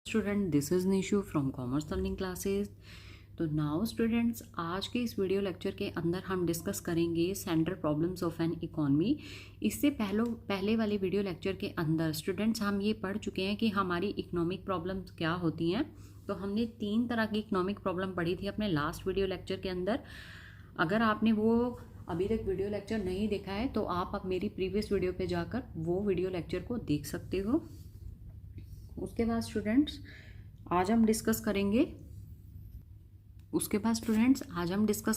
Student this is Nishu from commerce learning classes. तो now students, आज के इस वीडियो लेक्चर के अंदर हम डिस्कस करेंगे central problems of an economy. इससे पहले वाले वीडियो लेक्चर के अंदर स्टूडेंट्स हम ये पढ़ चुके हैं कि हमारी इकोनॉमिक प्रॉब्लम्स क्या होती हैं। तो हमने 3 तरह की इकोनॉमिक प्रॉब्लम पढ़ी थी अपने लास्ट वीडियो लेक्चर के अंदर। अगर आपने वो अभी तक वीडियो लेक्चर नहीं देखा है तो आप अब मेरी प्रीवियस वीडियो पे जाकर वो वीडियो लेक्चर को देख सकते हो। उसके बाद स्टूडेंट्स आज हम डिस्कस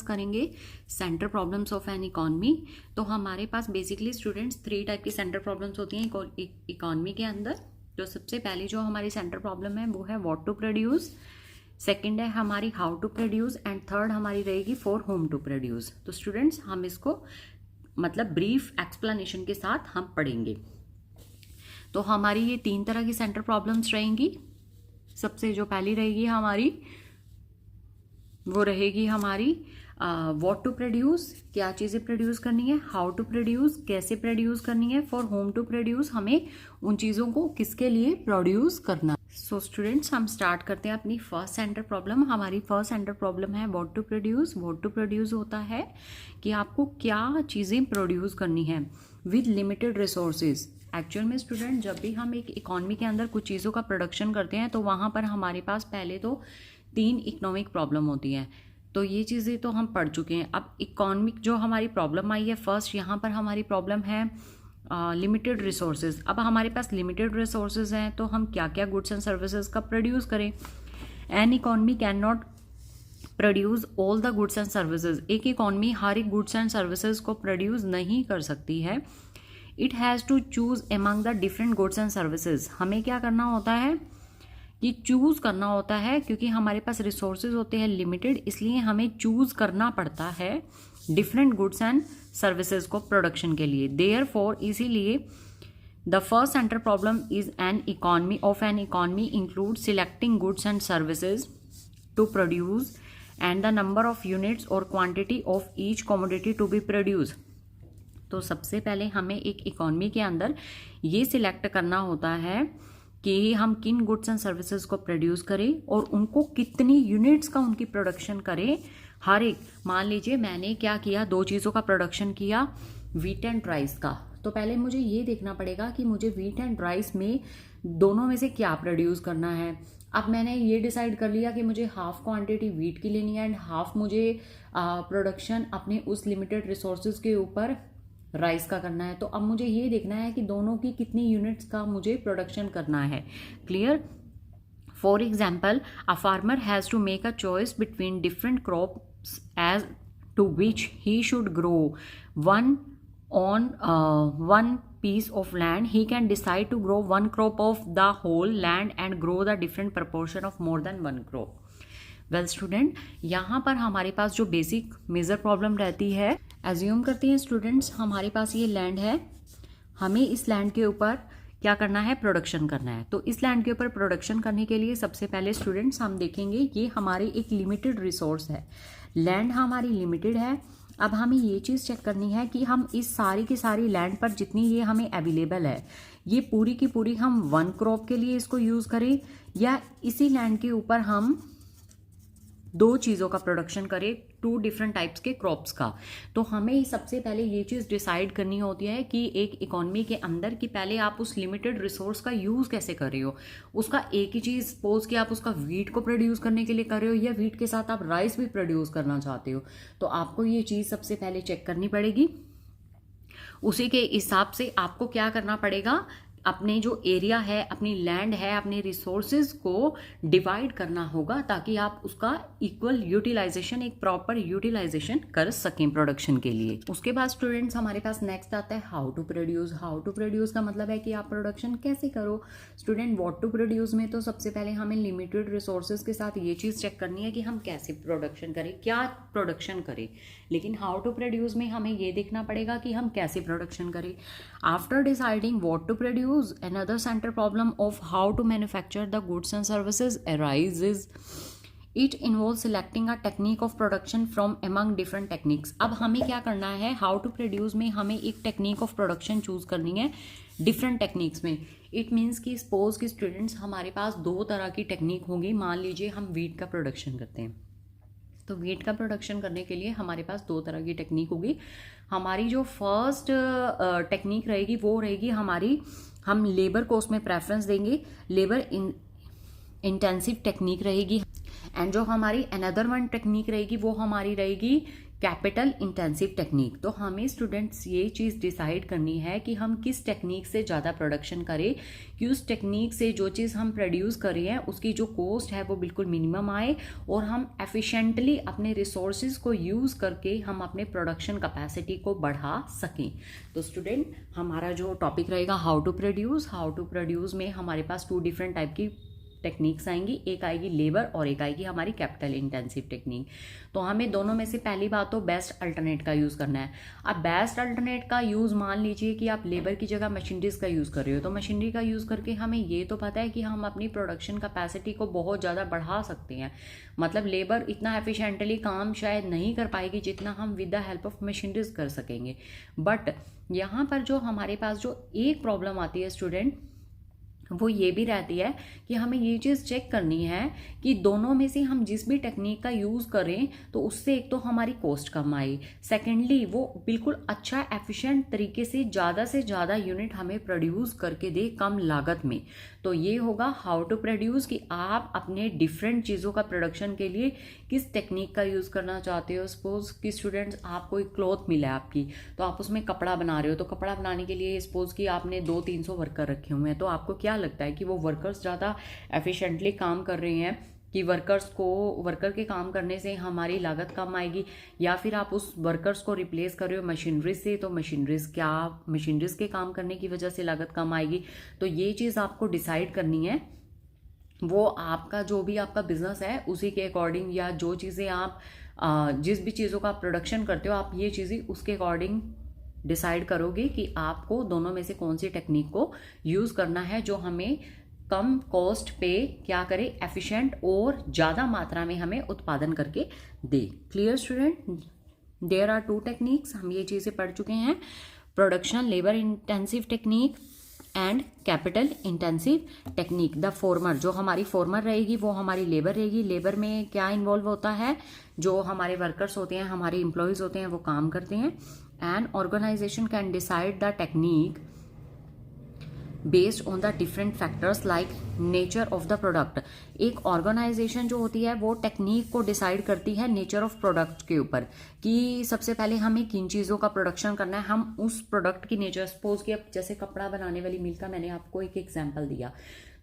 करेंगे centre problems of an economy. तो हमारे पास बेसिकली स्टूडेंट्स 3 टाइप की सेंटर प्रॉब्लम्स होती हैं इकोनॉमी के अंदर। तो सबसे पहली जो हमारी सेंटर प्रॉब्लम है वो है व्हाट टू प्रोड्यूस, सेकंड है हमारी how to produce and third हमारी रहेगी फॉर होम टू प्रोड्यूस। तो स्टूडेंट्स हम इसको मतलब ब्रीफ एक्सप्लेनेशन के साथ हम पढ़ेंगे। तो हमारी ये 3 तरह की सेंटर प्रॉब्लम्स रहेंगी। सबसे जो पहली रहेगी हमारी वो रहेगी हमारी व्हाट टू प्रोड्यूस, क्या चीज़ें प्रोड्यूस करनी है, हाउ टू प्रोड्यूस, कैसे प्रोड्यूस करनी है, फॉर होम टू प्रोड्यूस, हमें उन चीज़ों को किसके लिए प्रोड्यूस करना। सो स्टूडेंट्स हम स्टार्ट करते हैं अपनी फर्स्ट सेंटर प्रॉब्लम। हमारी फर्स्ट सेंटर प्रॉब्लम है what to produce. What to produce होता है कि आपको क्या चीज़ें प्रोड्यूस करनी है विद लिमिटेड रिसोर्सेज। एक्चुअल में स्टूडेंट जब भी हम एक इकोनॉमी के अंदर कुछ चीज़ों का प्रोडक्शन करते हैं तो वहाँ पर हमारे पास पहले तो 3 इकोनॉमिक प्रॉब्लम होती हैं। तो ये चीज़ें तो हम पढ़ चुके हैं। अब इकोनॉमिक जो हमारी प्रॉब्लम आई है फर्स्ट, यहाँ पर हमारी प्रॉब्लम है लिमिटेड रिसोर्सेज। अब हमारे पास लिमिटेड रिसोर्सेज हैं तो हम क्या क्या गुड्स एंड सर्विसेज का प्रोड्यूस करें। An economy can not produce all the goods and services. एक इकोनॉमी हर एक गुड्स एंड सर्विसेज को प्रोड्यूस नहीं कर सकती है। It has to choose among the different goods and services. हमें क्या करना होता है कि चूज करना होता है, क्योंकि हमारे पास रिसोर्सेज होते हैं लिमिटेड, इसलिए हमें चूज करना पड़ता है डिफरेंट गुड्स एंड सर्विसेज को प्रोडक्शन के लिए। देयरफॉर इसीलिए the first centre problem is an economy of an economy include selecting goods and services to produce and the number of units और quantity of each commodity to be produce. तो सबसे पहले हमें एक economy के अंदर ये सिलेक्ट करना होता है कि हम किन गुड्स एंड सर्विसेज को प्रोड्यूस करें और उनको कितनी यूनिट्स का उनकी प्रोडक्शन करें। हर एक, मान लीजिए मैंने क्या किया, 2 चीज़ों का प्रोडक्शन किया, व्हीट एंड राइस का। तो पहले मुझे ये देखना पड़ेगा कि मुझे व्हीट एंड राइस में दोनों में से क्या प्रोड्यूस करना है। अब मैंने ये डिसाइड कर लिया कि मुझे हाफ क्वांटिटी व्हीट की लेनी है एंड हाफ मुझे प्रोडक्शन अपने उस लिमिटेड रिसोर्सेज के ऊपर राइस का करना है। तो अब मुझे ये देखना है कि दोनों की कितनी यूनिट्स का मुझे प्रोडक्शन करना है। Clear? For example, a farmer has to make a choice between different crops as to which he should grow one on one piece of land. He can decide to grow one crop of the whole land and grow the different proportion of more than one crop. Well student, यहाँ पर हमारे पास जो basic major problem रहती है, assume करते हैं students हमारे पास ये लैंड है, हमें इस लैंड के ऊपर क्या करना है, प्रोडक्शन करना है। तो इस लैंड के ऊपर प्रोडक्शन करने के लिए सबसे पहले स्टूडेंट्स हम देखेंगे ये हमारी एक लिमिटेड रिसोर्स है, लैंड हमारी लिमिटेड है। अब हमें ये चीज़ चेक करनी है कि हम इस सारी की सारी लैंड पर जितनी ये हमें अवेलेबल है, ये पूरी की पूरी हम 1 क्रॉप के लिए इसको यूज़ करें या इसी लैंड के ऊपर हम 2 चीज़ों का प्रोडक्शन करें, 2 डिफरेंट टाइप्स के क्रॉप्स का। तो हमें सबसे पहले ये चीज़ डिसाइड करनी होती है कि एक इकोनॉमी के अंदर कि पहले आप उस लिमिटेड रिसोर्स का यूज़ कैसे कर रहे हो। उसका एक ही चीज़, सपोज कि आप उसका व्हीट को प्रोड्यूस करने के लिए कर रहे हो या व्हीट के साथ आप राइस भी प्रोड्यूस करना चाहते हो, तो आपको ये चीज़ सबसे पहले चेक करनी पड़ेगी। उसी के हिसाब से आपको क्या करना पड़ेगा, अपने जो एरिया है, अपनी लैंड है, अपने रिसोर्सेज को डिवाइड करना होगा ताकि आप उसका इक्वल यूटिलाइजेशन, एक प्रॉपर यूटिलाइजेशन कर सकें प्रोडक्शन के लिए। उसके बाद स्टूडेंट्स हमारे पास नेक्स्ट आता है how to produce. How to produce का मतलब है कि आप प्रोडक्शन कैसे करो। स्टूडेंट व्हाट टू प्रोड्यूस में तो सबसे पहले हमें लिमिटेड रिसोर्सेज के साथ ये चीज़ चेक करनी है कि हम कैसे प्रोडक्शन करें, क्या प्रोडक्शन करें। लेकिन हाउ टू प्रोड्यूस में हमें ये देखना पड़ेगा कि हम कैसे प्रोडक्शन करें। After deciding what to produce, another center problem of how to manufacture the goods and services arises. It involve selecting a technique of production from among different techniques. अब हमें क्या करना है, हाउ टू प्रोड्यूस में हमें एक technique of production choose करनी है डिफरेंट टेक्निक्स में। इट मीन्स कि सपोज कि स्टूडेंट्स हमारे पास 2 तरह की टेक्निक होगी। मान लीजिए हम वीट का प्रोडक्शन करते हैं, तो वीट का प्रोडक्शन करने के लिए हमारे पास 2 तरह की टेक्निक होगी। हमारी जो फर्स्ट टेक्निक रहेगी वो रहेगी हमारी, हम लेबर को उसमें प्रेफरेंस देंगे, लेबर इंटेंसिव टेक्निक रहेगी। एंड जो हमारी अनदर वन टेक्निक रहेगी वो हमारी रहेगी कैपिटल इंटेंसिव टेक्निक। तो हमें स्टूडेंट्स ये चीज़ डिसाइड करनी है कि हम किस टेक्निक से ज़्यादा प्रोडक्शन करें, कि उस टेक्निक से जो चीज़ हम प्रोड्यूस कर रहे हैं उसकी जो कॉस्ट है वो बिल्कुल मिनिमम आए और हम एफिशिएंटली अपने रिसोर्सेज को यूज़ करके हम अपने प्रोडक्शन कैपेसिटी को बढ़ा सकें। तो स्टूडेंट हमारा जो टॉपिक रहेगा हाउ टू प्रोड्यूस में हमारे पास 2 डिफरेंट टाइप की टेक्निक्स आएंगी, एक आएगी लेबर और एक आएगी हमारी कैपिटल इंटेंसिव टेक्निक। तो हमें दोनों में से पहली बात तो बेस्ट अल्टरनेट का यूज़ करना है। अब बेस्ट अल्टरनेट का यूज़, मान लीजिए कि आप लेबर की जगह मशीनरीज का यूज़ कर रहे हो, तो मशीनरी का यूज़ करके हमें ये तो पता है कि हम अपनी प्रोडक्शन कैपेसिटी को बहुत ज़्यादा बढ़ा सकते हैं। मतलब लेबर इतना एफिशिएंटली काम शायद नहीं कर पाएगी जितना हम with the help of machineries कर सकेंगे। बट यहाँ पर जो हमारे पास जो एक प्रॉब्लम आती है स्टूडेंट, वो ये भी रहती है कि हमें ये चीज़ चेक करनी है कि दोनों में से हम जिस भी टेक्निक का यूज़ करें तो उससे एक तो हमारी कॉस्ट कम आए, सेकेंडली वो बिल्कुल अच्छा एफिशिएंट तरीके से ज़्यादा यूनिट हमें प्रोड्यूस करके दे कम लागत में। तो ये होगा हाउ टू प्रोड्यूस, कि आप अपने डिफरेंट चीज़ों का प्रोडक्शन के लिए किस टेक्निक का यूज़ करना चाहते हो। सपोज कि स्टूडेंट्स आपको एक क्लॉथ मिला है आपकी, तो आप उसमें कपड़ा बना रहे हो, तो कपड़ा बनाने के लिए सपोज कि आपने 200-300 वर्कर रखे हुए हैं, तो आपको क्या लगता है कि वो वर्कर्स ज़्यादा एफिशिएंटली काम कर रहे हैं, कि वर्कर के काम करने से हमारी लागत कम आएगी, या फिर आप उस वर्कर्स को रिप्लेस कर रहे हो मशीनरीज से, तो मशीनरीज के काम करने की वजह से लागत कम आएगी। तो ये चीज़ आपको डिसाइड करनी है, वो आपका जो भी आपका बिजनेस है उसी के अकॉर्डिंग, या जो चीज़ें आप जिस भी चीज़ों का आप प्रोडक्शन करते हो आप ये चीज़ें उसके अकॉर्डिंग डिसाइड करोगे कि आपको दोनों में से कौन सी टेक्निक को यूज़ करना है जो हमें कम कॉस्ट पे क्या करे, एफिशिएंट और ज़्यादा मात्रा में हमें उत्पादन करके दे। Clear student? There are 2 techniques, हम ये चीज़ें पढ़ चुके हैं, production labour intensive technique and capital intensive technique. The former, जो हमारी फॉर्मर रहेगी वो हमारी लेबर रहेगी। लेबर में क्या इन्वॉल्व होता है, जो हमारे वर्कर्स होते हैं, हमारे एम्प्लॉयज़ होते हैं, वो काम करते हैं। And organization can decide the technique based on the different factors like nature of the product. एक ऑर्गेनाइजेशन जो होती है वो टेक्निक को डिसाइड करती है नेचर ऑफ प्रोडक्ट के ऊपर, कि सबसे पहले हमें किन चीज़ों का प्रोडक्शन करना है, हम उस प्रोडक्ट की नेचर, सपोज कि अब जैसे कपड़ा बनाने वाली मिल का मैंने आपको एक एग्जाम्पल दिया,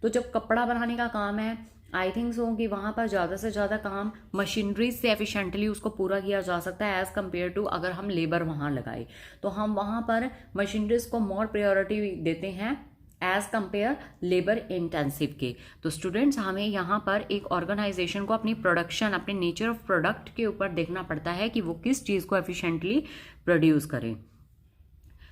तो जब कपड़ा बनाने का काम है आई थिंक सो कि वहाँ पर ज़्यादा से ज़्यादा काम मशीनरीज से एफिशिएंटली उसको पूरा किया जा सकता है एज़ कम्पेयर टू अगर हम लेबर वहाँ लगाए, तो हम वहाँ पर मशीनरीज को मोर प्रायोरिटी देते हैं एज कंपेयर लेबर इंटेंसिव के। तो स्टूडेंट्स हमें यहाँ पर एक ऑर्गेनाइजेशन को अपनी प्रोडक्शन, अपने नेचर ऑफ प्रोडक्ट के ऊपर देखना पड़ता है कि वो किस चीज़ को एफिशिएंटली प्रोड्यूस करें।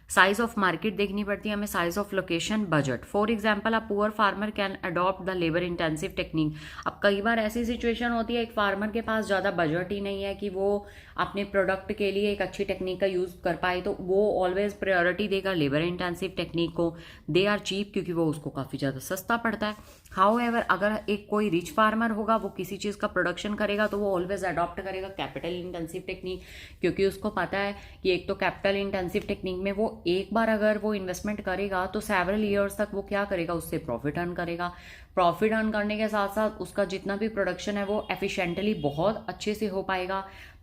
साइज ऑफ मार्केट देखनी पड़ती है हमें, size of location, budget. For example a poor farmer can adopt the labour intensive technique. अब कई बार ऐसी सिचुएशन होती है एक फार्मर के पास ज़्यादा बजट ही नहीं है कि वो अपने प्रोडक्ट के लिए एक अच्छी टेक्निक का यूज़ कर पाए, तो वो ऑलवेज प्रायोरिटी देगा लेबर इंटेंसिव टेक्निक को। दे आर चीप, क्योंकि वो उसको काफ़ी ज़्यादा सस्ता पड़ता है। हाउएवर अगर एक कोई रिच फार्मर होगा, वो किसी चीज़ का प्रोडक्शन करेगा तो वो ऑलवेज अडॉप्ट करेगा कैपिटल इंटेंसिव टेक्निक, क्योंकि उसको पता है कि एक तो कैपिटल इंटेंसिव टेक्निक में वो एक बार अगर वो इन्वेस्टमेंट करेगा तो सेवरल ईयर्स तक वो क्या करेगा, उससे प्रॉफिट अर्न करेगा। प्रॉफिट अर्न करने के साथ साथ उसका जितना भी प्रोडक्शन है वो एफिशिएंटली बहुत अच्छे से हो पाएगा।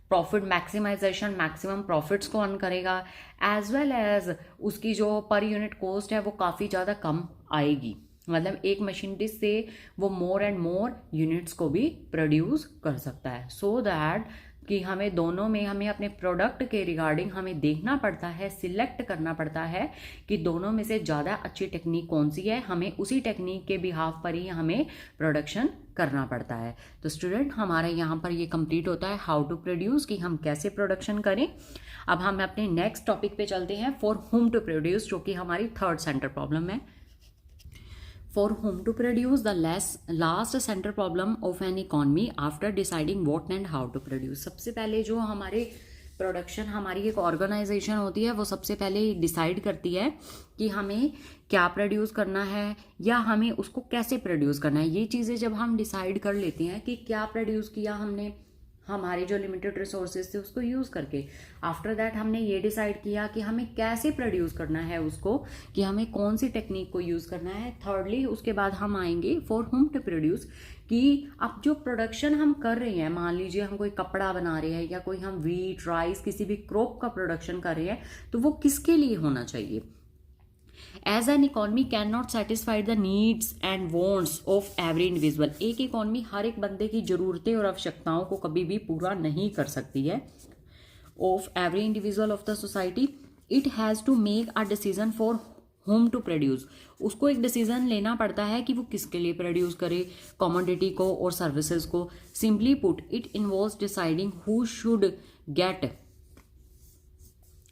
प्रॉफिट मैक्सिमाइजेशन, मैक्सिमम प्रॉफिट्स को अर्न करेगा, एज वेल एज उसकी जो पर यूनिट कॉस्ट है वो काफ़ी ज़्यादा कम आएगी। मतलब एक मशीनरी से वो मोर एंड मोर यूनिट्स को भी प्रोड्यूस कर सकता है। सो दैट कि हमें दोनों में, हमें अपने प्रोडक्ट के रिगार्डिंग हमें देखना पड़ता है, सिलेक्ट करना पड़ता है कि दोनों में से ज़्यादा अच्छी टेक्निक कौन सी है, हमें उसी टेक्निक के बिहाफ पर ही हमें प्रोडक्शन करना पड़ता है। तो स्टूडेंट हमारे यहाँ पर ये कंप्लीट होता है हाउ टू प्रोड्यूस, कि हम कैसे प्रोडक्शन करें। अब हम अपने नेक्स्ट टॉपिक पे चलते हैं, फॉर हुम टू प्रोड्यूस, जो कि हमारी थर्ड सेंटर प्रॉब्लम है। for whom to produce the last center problem of an economy after deciding what and how to produce। सबसे पहले जो हमारे प्रोडक्शन, हमारी एक ऑर्गेनाइजेशन होती है, वो सबसे पहले डिसाइड करती है कि हमें क्या प्रोड्यूस करना है या हमें उसको कैसे प्रोड्यूस करना है। ये चीज़ें जब हम डिसाइड कर लेते हैं कि क्या प्रोड्यूस किया हमने, हमारे जो लिमिटेड रिसोर्सेज थे उसको यूज़ करके, आफ्टर दैट हमने ये डिसाइड किया कि हमें कैसे प्रोड्यूस करना है उसको, कि हमें कौन सी टेक्निक को यूज़ करना है। थर्डली उसके बाद हम आएंगे फॉर हुम टू प्रोड्यूस, कि अब जो प्रोडक्शन हम कर रहे हैं, मान लीजिए हम कोई कपड़ा बना रहे हैं या कोई हम वीट, राइस, किसी भी क्रॉप का प्रोडक्शन कर रहे हैं, तो वो किसके लिए होना चाहिए। As an economy can not satisfy the needs and wants of every individual. एक इकॉनमी हर एक बंदे की जरूरतें और आवश्यकताओं को कभी भी पूरा नहीं कर सकती है। Of every individual of the society, it has to make a decision for whom to produce. उसको एक डिसीजन लेना पड़ता है कि वो किसके लिए प्रोड्यूस करे, कमोडिटी को और सर्विसेज को। Simply put, it involves deciding who should get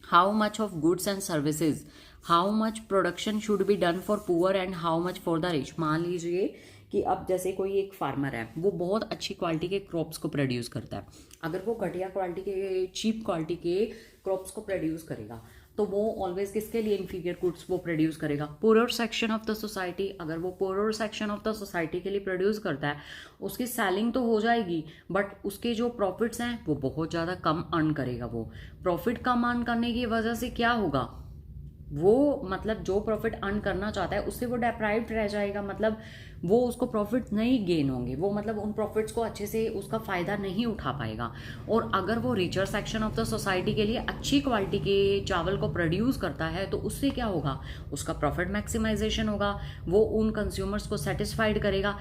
how much of goods and services, how much production should be done for poor and how much for the rich. मान लीजिए कि अब जैसे कोई एक फार्मर है, वो बहुत अच्छी क्वालिटी के क्रॉप्स को प्रोड्यूस करता है। अगर वो घटिया क्वालिटी के, चीप क्वालिटी के क्रॉप्स को प्रोड्यूस करेगा, तो वो ऑलवेज किसके लिए इन्फीरियर गुड्स वो प्रोड्यूस करेगा, poor section of the society. अगर वो poor section of the society के लिए प्रोड्यूस करता है, उसकी सेलिंग तो हो जाएगी, बट उसके जो प्रॉफिट्स हैं वो बहुत ज़्यादा कम अर्न करेगा। वो प्रॉफिट कम अर्न करने की वजह से क्या होगा, वो मतलब जो प्रॉफिट अर्न करना चाहता है उससे वो डेप्राइव्ड रह जाएगा, मतलब वो उसको प्रॉफिट नहीं गेन होंगे, वो मतलब उन प्रॉफिट्स को अच्छे से उसका फ़ायदा नहीं उठा पाएगा। और अगर वो richer section of the society के लिए अच्छी क्वालिटी के चावल को प्रोड्यूस करता है, तो उससे क्या होगा, उसका प्रॉफिट मैक्सिमाइजेशन होगा, वो उन कंज्यूमर्स को सेटिस्फाइड करेगा।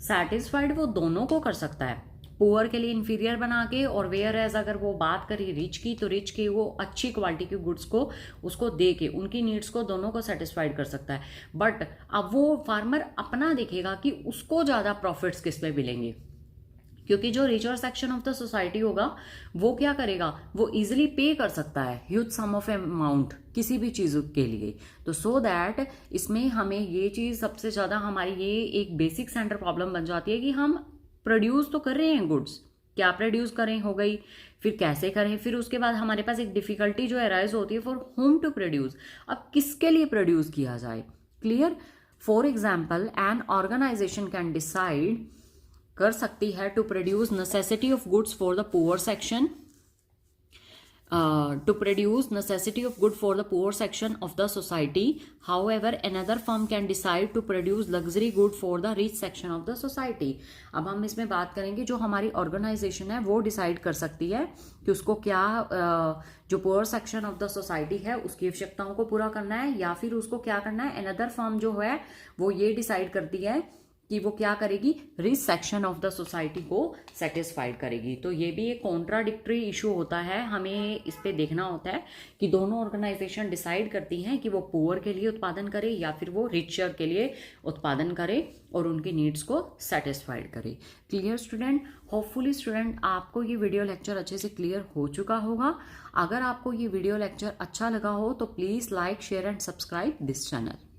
सेटिस्फाइड वो दोनों को कर सकता है, पुअर के लिए इन्फीरियर बना के, और वेयर एज अगर वो बात करी रिच की, तो रिच की वो अच्छी क्वालिटी के गुड्स को उसको दे के उनकी नीड्स को दोनों को सेटिस्फाइड कर सकता है। बट अब वो फार्मर अपना देखेगा कि उसको ज़्यादा प्रॉफिट्स किस पे मिलेंगे, क्योंकि जो richer section of the society होगा वो क्या करेगा, वो इजिली पे कर सकता है ह्यूज सम ऑफ अमाउंट किसी भी चीज़ के लिए। तो सो दैट इसमें हमें ये चीज़ सबसे ज़्यादा हमारी ये एक बेसिक सेंटर प्रॉब्लम बन जाती है कि हम प्रोड्यूस तो कर रहे हैं गुड्स, क्या प्रोड्यूस करें हो गई, फिर कैसे करें, फिर उसके बाद हमारे पास एक डिफिकल्टी जो अराइज होती है फॉर होम टू प्रोड्यूस। अब किसके लिए प्रोड्यूस किया जाए, clear. For example, an organization can decide कर सकती है to produce necessity of goods for the poor section, to produce necessity of good for the poor section of the society. However, another firm can decide to produce luxury good for the rich section of the society. अब हम इसमें बात करेंगे, जो हमारी organisation है वो decide कर सकती है कि उसको क्या जो poor section of the society है उसकी आवश्यकताओं को पूरा करना है, या फिर उसको क्या करना है, अनदर फर्म जो है वो ये डिसाइड करती है कि वो क्या करेगी, rich section of the society को सेटिस्फाइड करेगी। तो ये भी एक कॉन्ट्राडिक्टरी इशू होता है, हमें इस पे देखना होता है कि दोनों ऑर्गेनाइजेशन डिसाइड करती हैं कि वो पुअर के लिए उत्पादन करे या फिर वो रिचर के लिए उत्पादन करे और उनकी नीड्स को सेटिस्फाइड करे। क्लियर स्टूडेंट, होपफुली स्टूडेंट आपको ये वीडियो लेक्चर अच्छे से क्लियर हो चुका होगा। अगर आपको ये वीडियो लेक्चर अच्छा लगा हो तो please like, share and subscribe this channel.